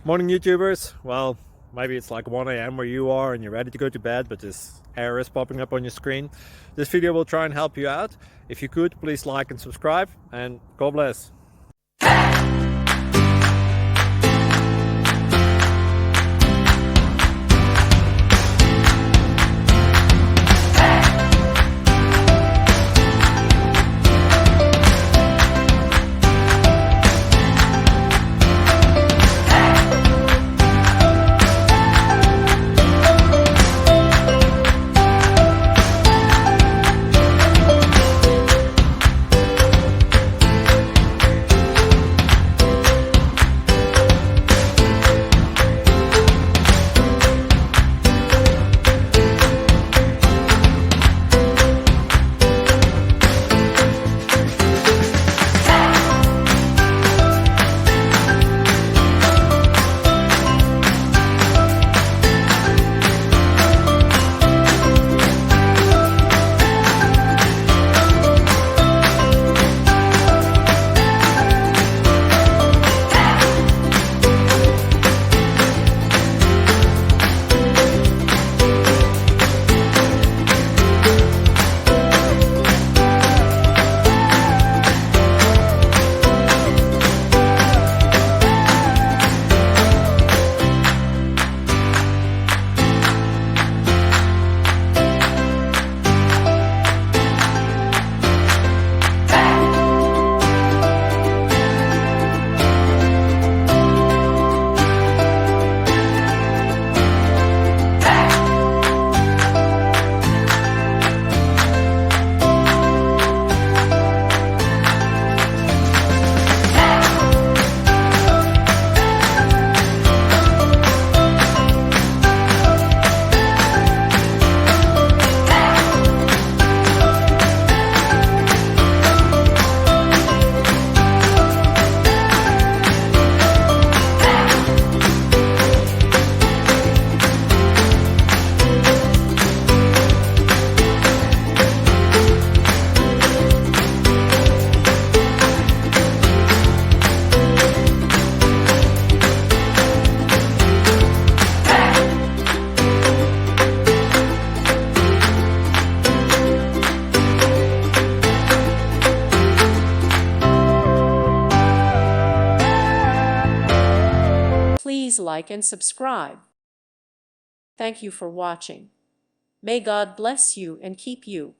Morning YouTubers. Well, maybe it's like 1 a.m. where you are and you're ready to go to bed, but this error is popping up on your screen. This video will try and help you out. If you could, please like and subscribe, and God bless. Please like and subscribe. Thank you for watching. May God bless you and keep you.